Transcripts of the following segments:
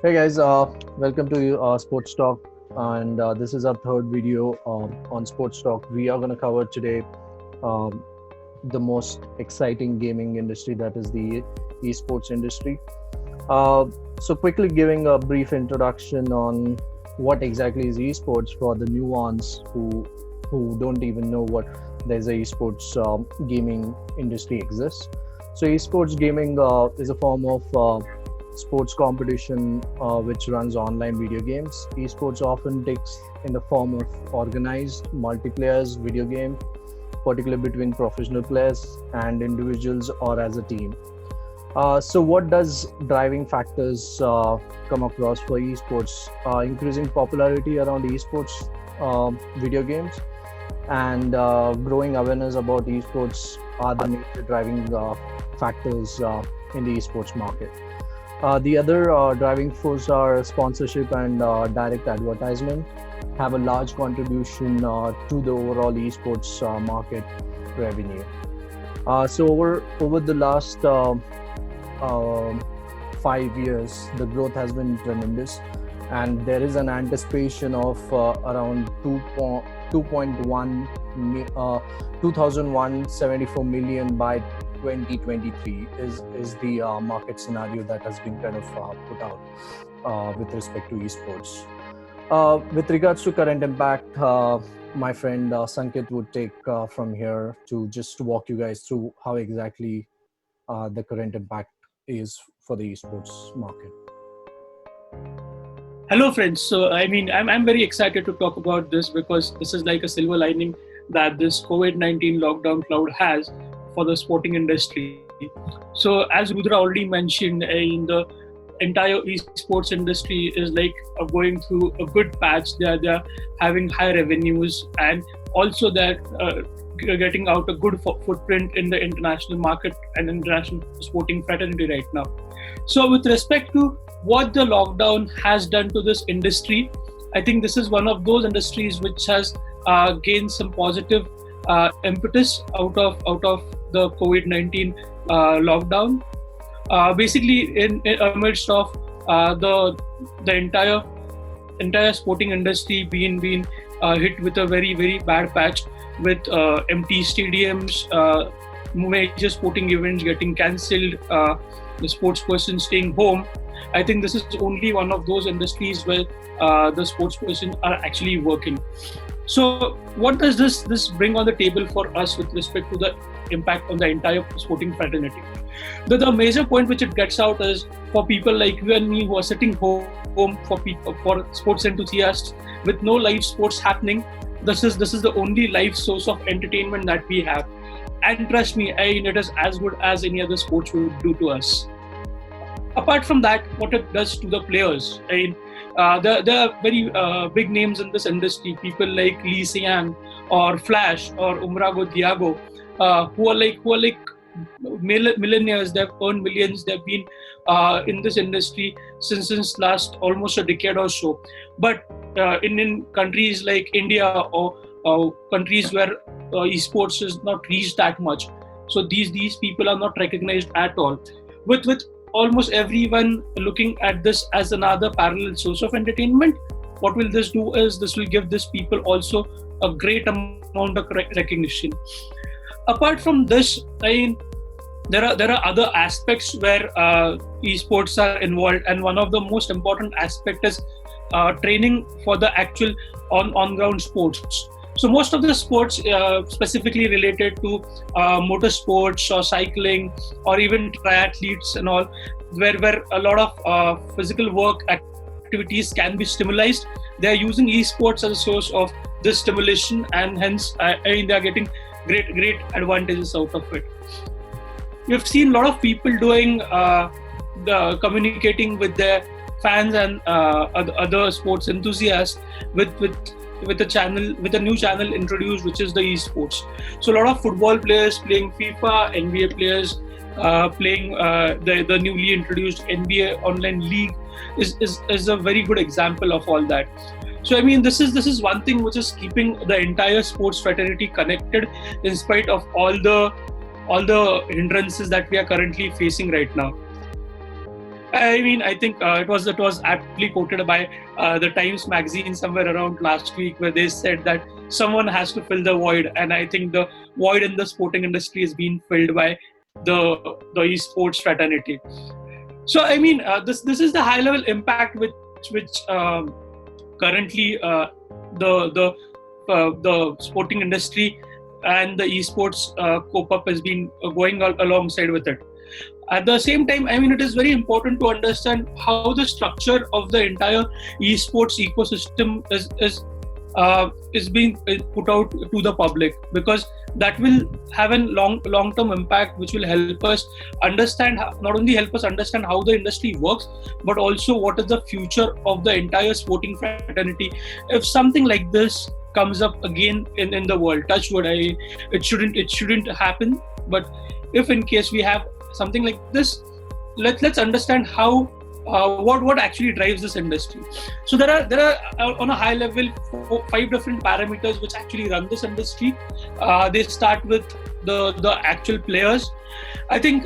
Hey guys, welcome to Sports Talk, and this is our third video on Sports Talk. We are going to cover today um, the most exciting gaming industry, that is the esports industry. So, quickly giving a brief introduction on what exactly is esports for the new ones who don't even know what there's a esports gaming industry exists. So, esports gaming is a form of sports competition which runs online video games. Esports often takes in the form of organized multiplayers video game, particularly between professional players and individuals or as a team. So what does driving factors come across for esports? Increasing popularity around esports video games and growing awareness about esports are the major driving factors in the esports market. The other driving force are sponsorship and direct advertisement have a large contribution to the overall esports market revenue. So over the last 5 years, the growth has been tremendous, and there is an anticipation of around 2,174 million by 2023 is the market scenario that has been kind of put out with respect to esports. With regards to current impact, my friend Sanket would take from here to just walk you guys through how exactly the current impact is for the esports market. Hello, friends. So, I'm very excited to talk about this because this is like a silver lining that this COVID-19 lockdown cloud has for the sporting industry. So, as Rudra already mentioned, in the entire esports industry is like going through a good patch. They're having high revenues, and also they're getting out a good footprint in the international market and international sporting fraternity right now. So, with respect to what the lockdown has done to this industry, I think this is one of those industries which has gained some positive impetus out of the COVID-19 lockdown. Basically, in amidst of the entire sporting industry being hit with a very bad patch with empty stadiums, major sporting events getting cancelled, the sports person staying home. I think this is only one of those industries where the sports person are actually working. So what does this bring on the table for us with respect to the impact on the entire sporting fraternity? The major point which it gets out is for people like you and me who are sitting home, for sports enthusiasts with no live sports happening, this is the only live source of entertainment that we have. And trust me, it is as good as any other sports would do to us. Apart from that, what it does to the players, there are very big names in this industry, people like Lee Siang or Flash or Umrago Diago, who are like millionaires. They've earned millions. They've been in this industry since last almost a decade or so. But in countries like India or countries where esports is not reached that much, so these people are not recognized at all. With almost everyone looking at this as another parallel source of entertainment, what will this do is this will give these people also a great amount of recognition. Apart from this, there are other aspects where esports are involved, and one of the most important aspect is training for the actual on-ground sports. So most of the sports specifically related to motorsports or cycling or even triathletes and all, where a lot of physical work activities can be stimulated, they are using esports as a source of this stimulation, and hence they are getting great advantages out of it. We've seen a lot of people doing the communicating with their fans and other sports enthusiasts with a new channel introduced, which is the esports. So a lot of football players playing FIFA, NBA players playing the newly introduced NBA online league is a very good example of all that. So this is one thing which is keeping the entire sports fraternity connected in spite of all the hindrances that we are currently facing right now. I mean, I think it was aptly quoted by the Times magazine somewhere around last week, where they said that someone has to fill the void, and I think the void in the sporting industry is being filled by the esports fraternity. So I mean, this is the high level impact which currently the sporting industry and the esports cope up has been going alongside with it. At the same time, I mean, it is very important to understand how the structure of the entire esports ecosystem is being put out to the public, because that will have a long term impact, which will help us understand, not only help us understand how the industry works, but also what is the future of the entire sporting fraternity if something like this comes up again in the world. Touch wood, it shouldn't happen, but if in case we have something like this, let's understand how what actually drives this industry. So there are on a high level 5 different parameters which actually run this industry. They start with the actual players. I think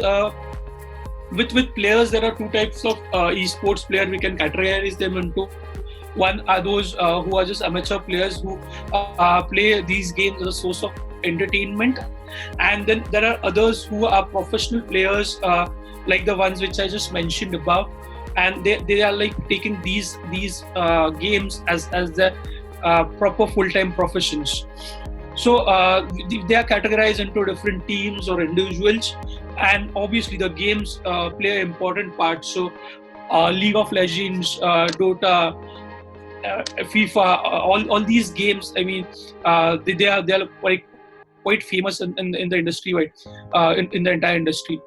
with players, there are 2 types of esports player we can categorize them into. One are those who are just amateur players who play these games as a source of entertainment, and then there are others who are professional players, like the ones which I just mentioned above, and they are like taking these games as their proper full-time professions. So they are categorized into different teams or individuals, and obviously the games play an important part. So League of Legends, Dota, FIFA, all these games, I mean, they are quite famous in the industry, in the entire industry.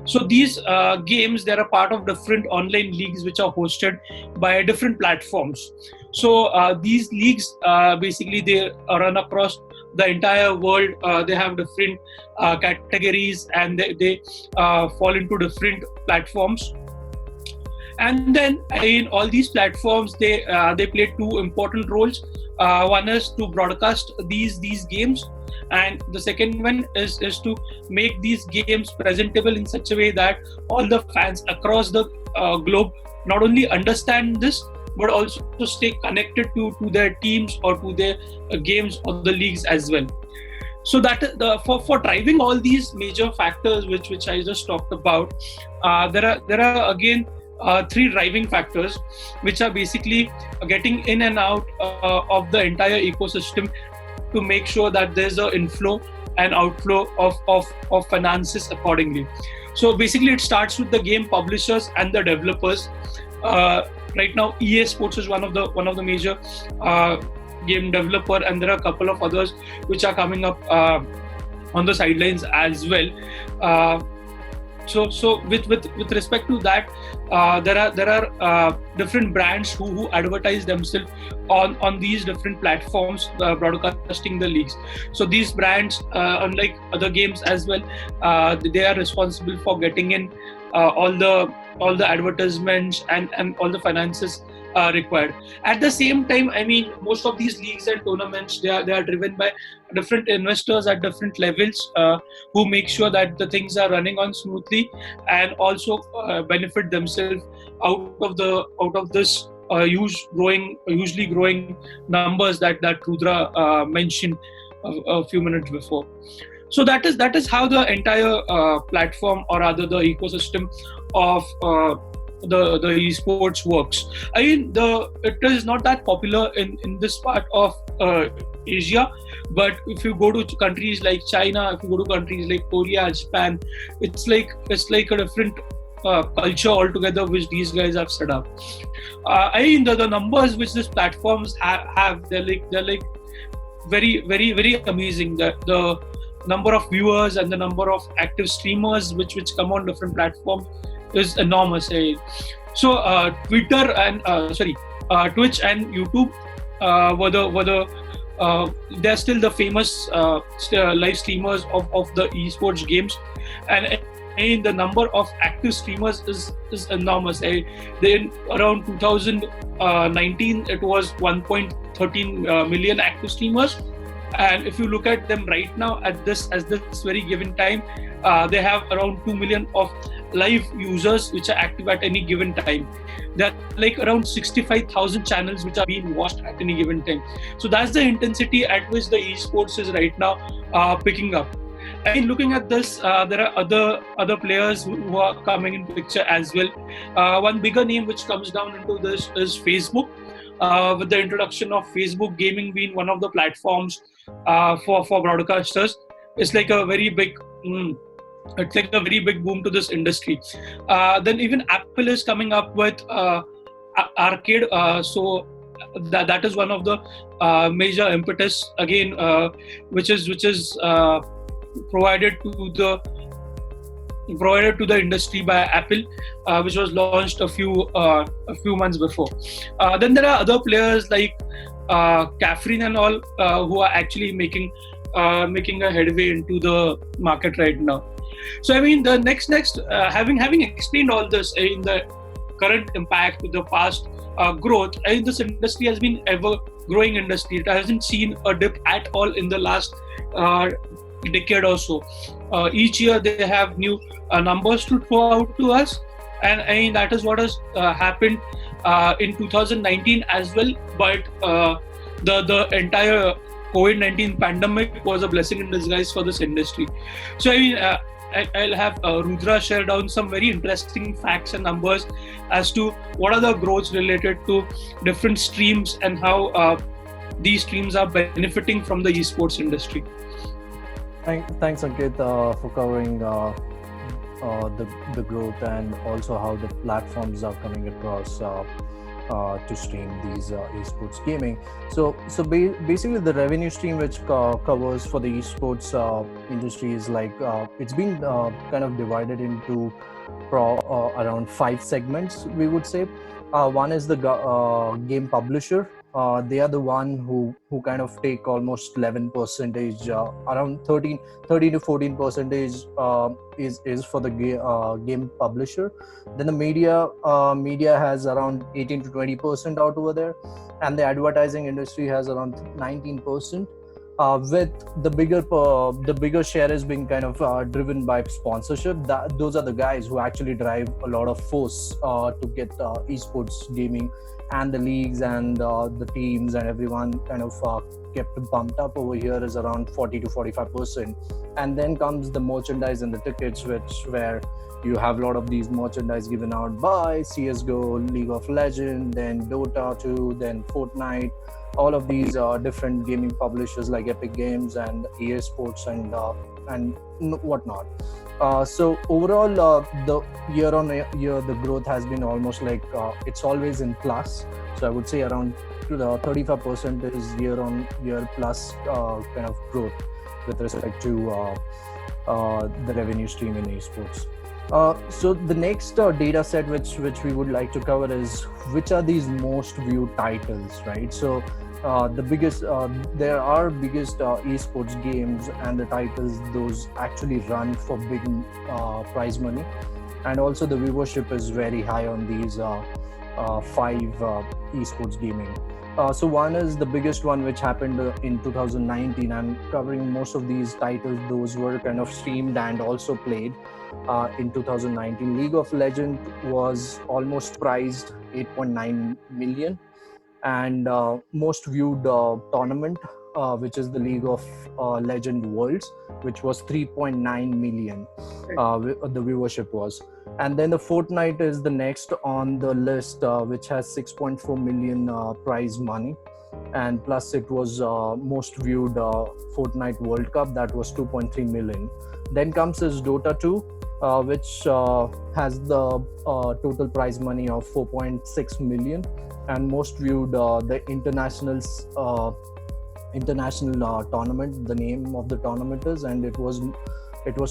So these games, they are part of different online leagues which are hosted by different platforms. So these leagues, basically, they run across the entire world. They have different categories, and they fall into different platforms. And then in all these platforms, they play 2 important roles. One is to broadcast these games, and the second one is to make these games presentable in such a way that all the fans across the globe not only understand this, but also to stay connected to their teams or to their games or the leagues as well. So that for driving all these major factors which I just talked about, there are again 3 driving factors which are basically getting in and out of the entire ecosystem to make sure that there's an inflow and outflow of finances accordingly. So basically it starts with the game publishers and the developers. Right now EA Sports is one of the major game developer, and there are a couple of others which are coming up on the sidelines as well. So with respect to that, there are different brands who advertise themselves on these different platforms, broadcasting the leagues. So these brands, unlike other games as well, they are responsible for getting in all the advertisements and all the finances required. At the same time, I mean, most of these leagues and tournaments, they are driven by different investors at different levels, who make sure that the things are running on smoothly, and also benefit themselves out of this hugely growing numbers that Rudra mentioned a few minutes before. So that is how the entire platform, or rather the ecosystem of the esports works. I mean, it is not that popular in this part of Asia, but if you go to countries like China, if you go to countries like Korea, Japan, it's like a different culture altogether which these guys have set up. I mean, the numbers which these platforms have, they're like very, very, very amazing. The number of viewers and the number of active streamers which come on different platforms is enormous. So Twitter and Twitch and YouTube they're still the famous live streamers of the esports games, and the number of active streamers is enormous. Then around 2019 it was 1.13 million active streamers, and if you look at them right now at this very given time, they have around 2 million of live users which are active at any given time. There are like around 65,000 channels which are being watched at any given time. So that's the intensity at which the esports is right now picking up. I mean, looking at this, there are other players who are coming in picture as well. One bigger name which comes down into this is Facebook, with the introduction of Facebook gaming being one of the platforms for broadcasters. It's like a very big. It's like a very big boom to this industry. Then even Apple is coming up with arcade. So that is one of the major impetus again, which is provided to the industry by Apple, which was launched a few months before. Then there are other players like Caffeine and all, who are actually making a headway into the market right now. So I mean, the next having explained all this in the current impact with the past growth, I think this industry has been ever growing industry. It hasn't seen a dip at all in the last decade or so. Each year they have new numbers to throw out to us, and I mean that is what has happened in 2019 as well. But the entire COVID-19 pandemic was a blessing in disguise for this industry. So I mean, I'll have Rudra share down some very interesting facts and numbers as to what are the growths related to different streams and how these streams are benefiting from the esports industry. Thanks, Ankit, for covering the growth and also how the platforms are coming across to stream these esports gaming. So basically, the revenue stream which covers for the esports industry is like it's been kind of divided into around 5 segments, we would say. One is the game publisher. They are the one who kind of take almost 11%, around 30 to 14% is for the game publisher. Then the media has around 18 to 20% out over there, and the advertising industry has around 19%. With the bigger share is being kind of driven by sponsorship. Those are the guys who actually drive a lot of force to get esports gaming and the leagues and the teams and everyone kind of kept bumped up over here is around 40 to 45%. And then comes the merchandise and the tickets, where you have a lot of these merchandise given out by CSGO, League of Legends, then Dota 2, then Fortnite, all of these different gaming publishers like Epic Games and Esports and whatnot. So overall, the year on year, the growth has been almost like it's always in plus. So I would say around 35% is year on year plus kind of growth with respect to the revenue stream in esports. So the next data set which we would like to cover is which are these most viewed titles, right? So there are biggest esports games and the titles those actually run for big prize money, and also the viewership is very high on these 5 esports gaming. So one is the biggest one which happened in 2019. I'm covering most of these titles. Those were kind of streamed and also played in 2019. League of Legends was almost priced 8.9 million, and most viewed tournament, which is the League of Legend Worlds, which was 3.9 million, the viewership was. And then the Fortnite is the next on the list, which has 6.4 million prize money, and plus it was most viewed Fortnite World Cup, that was 2.3 million. Then comes this Dota 2, which has the total prize money of 4.6 million, and most viewed the international tournament. The name of the tournament is, and it was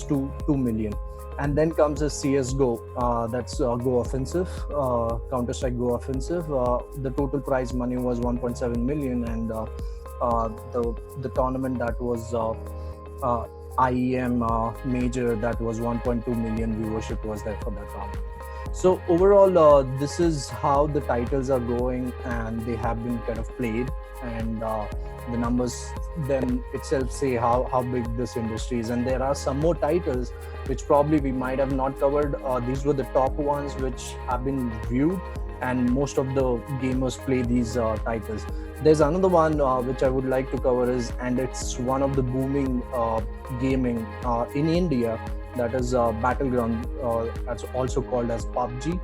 2 million. And then comes a CSGO, that's Go Offensive, Counter-Strike Go Offensive. The total prize money was 1.7 million, and the tournament that was IEM major, that was 1.2 million viewership was there for that tournament. So overall, this is how the titles are going, and they have been kind of played, and the numbers them itself say how big this industry is. And there are some more titles which probably we might have not covered. These were the top ones which have been viewed, and most of the gamers play these titles. There's another one which I would like to cover and it's one of the booming gaming in India, that is Battleground, that's also called as PUBG,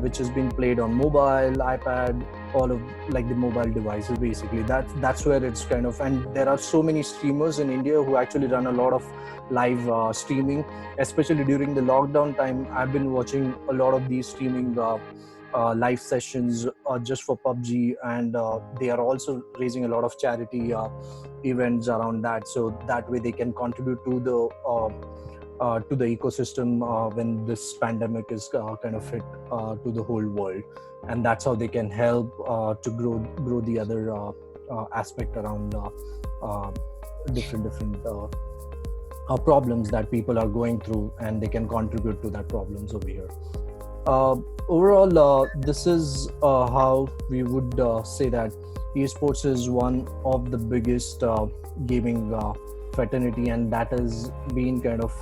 which has been played on mobile, iPad, all of like the mobile devices. Basically, that's where it's kind of, and there are so many streamers in India who actually run a lot of live streaming, especially during the lockdown time. I've been watching a lot of these streaming live sessions just for PUBG, and they are also raising a lot of charity events around that, so that way they can contribute to the ecosystem when this pandemic is kind of hit to the whole world, and that's how they can help to grow the other aspect around different problems that people are going through, and they can contribute to that problems over here. Overall, this is how we would say that esports is one of the biggest gaming fraternity, and that has been kind of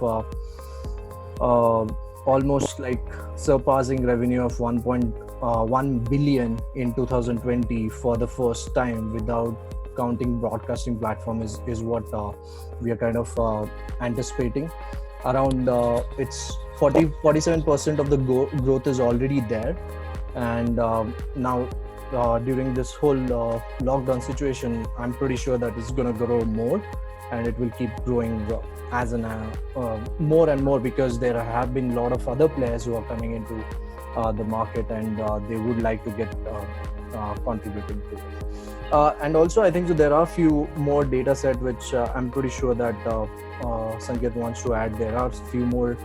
almost like surpassing revenue of 1.1 billion in 2020 for the first time, without counting broadcasting platform is what we are kind of anticipating. Around it's 47% of the growth is already there, and now during this whole lockdown situation, I'm pretty sure that it's going to grow more, and it will keep growing as more and more, because there have been a lot of other players who are coming into the market, and they would like to get contributing to it. And also, I think so there are a few more data set which I'm pretty sure that Sanket wants to add. There are a few more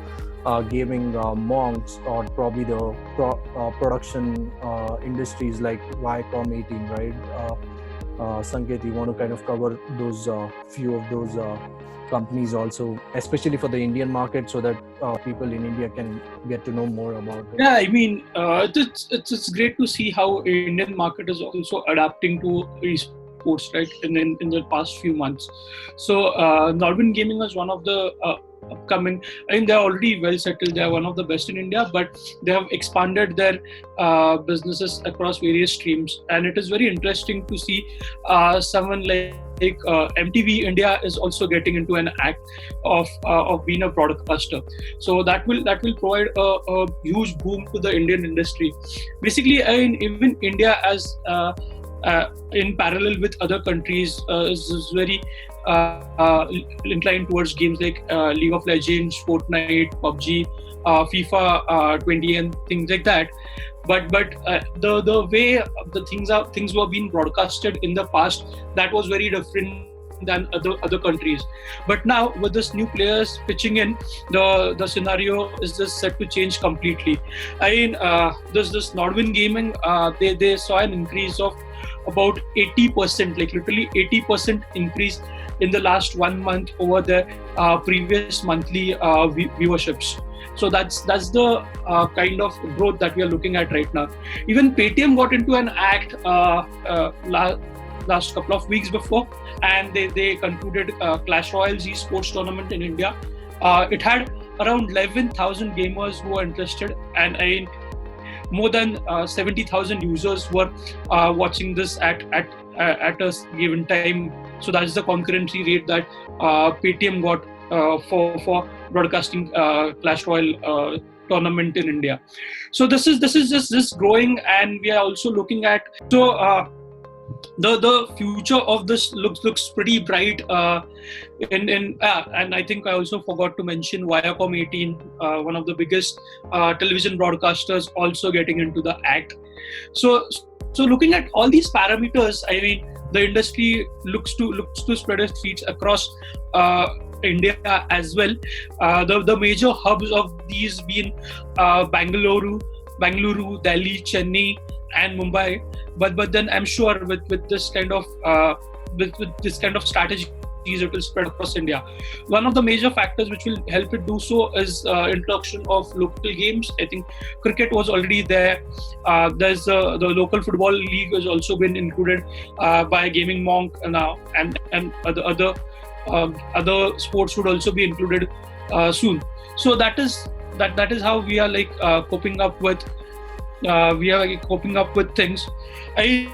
gaming monks, or probably the production industries like Viacom 18, right? Sanket, you want to kind of cover those few of those companies also, especially for the Indian market, so that people in India can get to know more about it. Yeah, I mean, it's great to see how Indian market is also adapting to esports, right? In the past few months. So Norwin Gaming was one of the upcoming. I mean, they're already well settled. They're one of the best in India, but they have expanded their businesses across various streams, and it is very interesting to see someone like MTV India is also getting into an act of being a broadcaster. So that will provide a huge boom to the Indian industry. Basically, I mean, even India as in parallel with other countries is very inclined towards games like League of Legends, Fortnite, PUBG, FIFA 20, and things like that. But the way the things were being broadcasted in the past, that was very different than other countries. But now with this new players pitching in, the scenario is just set to change completely. I mean, this Nordwin Gaming, they saw an increase of about 80%, like literally 80% increase in the last 1 month over their previous monthly viewerships. So that's the kind of growth that we are looking at right now. Even Paytm got into an act last couple of weeks before, and they concluded Clash Royale's esports tournament in India. It had around 11,000 gamers who were interested, and more than 70,000 users were watching this at a given time. So that's the concurrency rate that Paytm got for broadcasting Clash Royale tournament in India. So this is just growing, and we are also looking at the future of this looks pretty bright. And I think I also forgot to mention Viacom 18, one of the biggest television broadcasters, also getting into the act. So looking at all these parameters, I mean, the industry looks to spread its feet across India as well. The major hubs of these being Bangalore, Delhi, Chennai, and Mumbai. But then I'm sure with this kind of with this kind of strategy it will spread across India. One of the major factors which will help it do so is introduction of local games. I think cricket was already there. There's the local football league has also been included by Gaming Monk now, and other sports would also be included soon. So that is how we are like coping up with things. I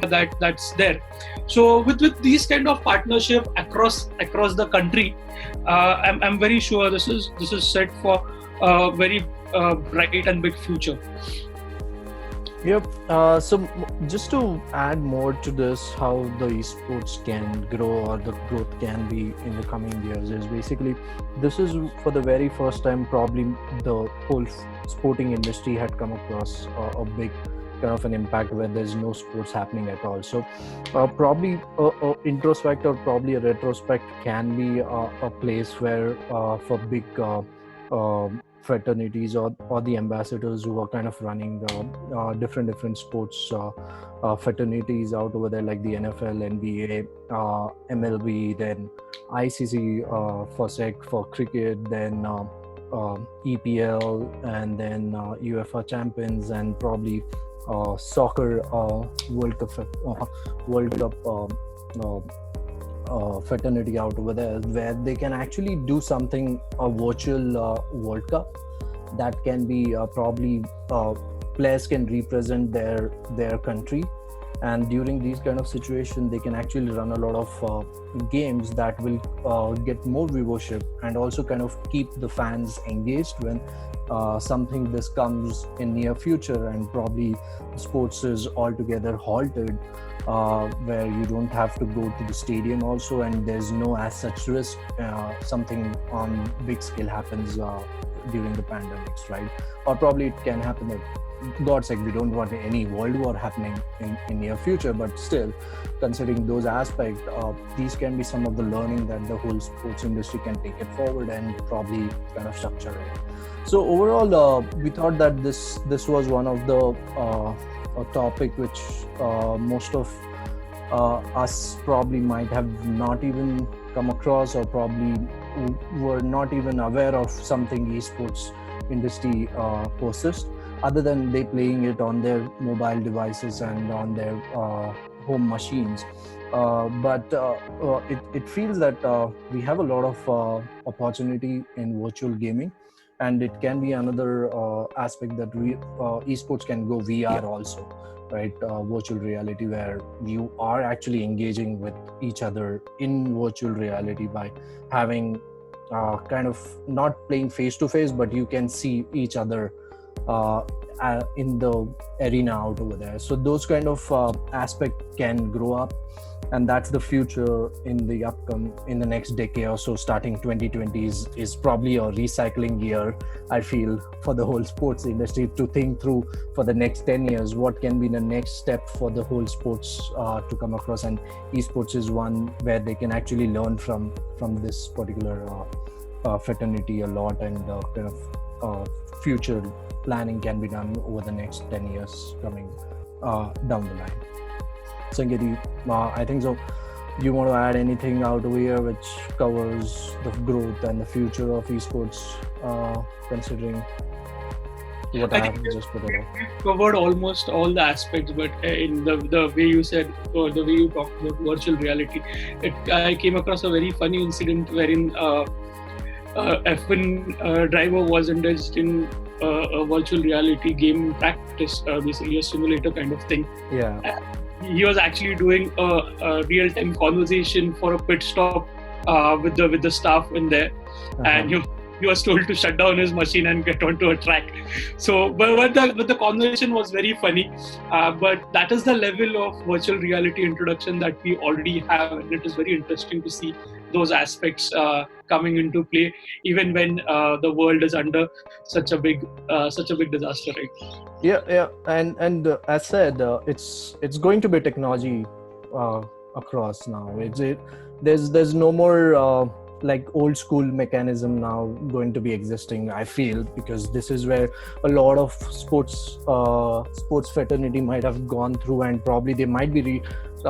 that's there. So with these kind of partnership across the country, I'm very sure this is set for a very bright and big future. Yep. So just to add more to this, how the esports can grow or the growth can be in the coming years is basically, this is for the very first time probably the whole sporting industry had come across a big kind of an impact where there's no sports happening at all. So probably a introspect or probably a retrospect can be a place where for big fraternities or the ambassadors who are kind of running different sports fraternities out over there, like the NFL, NBA, MLB, then ICC for for cricket, then EPL, and then UEFA Champions, and probably soccer World Cup fraternity out over there, where they can actually do something, a virtual World Cup that can be probably players can represent their country, and during these kind of situations they can actually run a lot of games that will get more viewership and also kind of keep the fans engaged when something this comes in near future and probably sports is altogether halted, where you don't have to go to the stadium also, and there's no as such risk something on big scale happens during the pandemics, right? Or probably it can happen at God's sake, we don't want any world war happening in near future, but still, considering those aspects, these can be some of the learning that the whole sports industry can take it forward and probably kind of structure it. So overall, we thought that this was one of the a topic which most of us probably might have not even come across, or probably were not even aware of something esports industry possessed, other than they playing it on their mobile devices and on their home machines. But it feels that we have a lot of opportunity in virtual gaming, and it can be another aspect that esports can go VR also, right? Virtual reality, where you are actually engaging with each other in virtual reality by having kind of not playing face to face, but you can see each other in the arena out over there. So those kind of aspect can grow up, and that's the future in the next decade or so. Starting 2020 is probably a recycling year, I feel, for the whole sports industry to think through for the next 10 years what can be the next step for the whole sports to come across, and esports is one where they can actually learn from this particular fraternity a lot, and kind of future planning can be done over the next 10 years coming down the line. Sangeeti, I think so. You want to add anything out over here which covers the growth and the future of esports, considering what I have just put it up? We've covered almost all the aspects, but in the way you said, or the way you talked about virtual reality, I came across a very funny incident wherein F1 driver was indulged in a virtual reality game practice, basically a simulator kind of thing. Yeah. He was actually doing a real-time conversation for a pit stop with the staff in there, and he was told to shut down his machine and get onto a track. So, but the conversation was very funny. But that is the level of virtual reality introduction that we already have, and it is very interesting to see those aspects coming into play, even when the world is under such a big disaster, right? Yeah, and as said, it's going to be technology across now. There's no more like old school mechanism now going to be existing, I feel, because this is where a lot of sports fraternity might have gone through, and probably they might be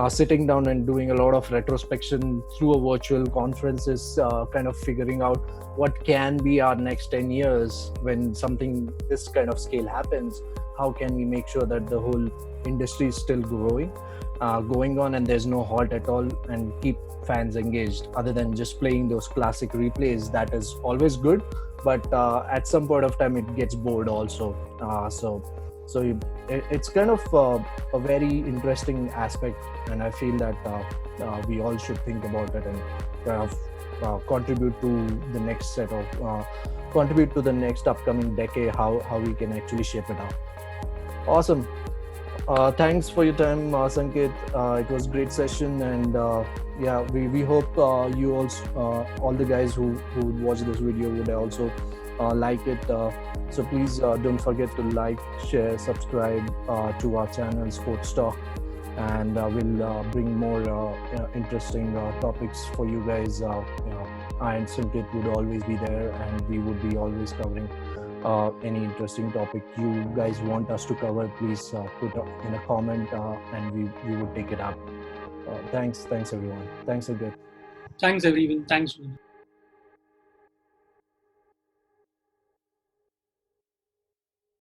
sitting down and doing a lot of retrospection through a virtual conferences, kind of figuring out what can be our next 10 years when something this kind of scale happens. How can we make sure that the whole industry is still going on, and there's no halt at all, and keep fans engaged, other than just playing those classic replays. That is always good, but at some point of time it gets bored also. It's kind of a very interesting aspect, and I feel that we all should think about it and kind of contribute to the next set of contribute to the next upcoming decade, how we can actually shape it up. Awesome. Thanks for your time, Sanket. It was a great session, and yeah, we hope you also, all the guys who would watch this video would also like it. So please don't forget to like, share, subscribe to our channel, Sports Talk, and we'll bring more interesting topics for you guys. I and Sanket would always be there, and we would be always covering any interesting topic you guys want us to cover. Please put in a comment, and we would take it up. Thanks everyone. Thanks again. Thanks everyone. Thanks.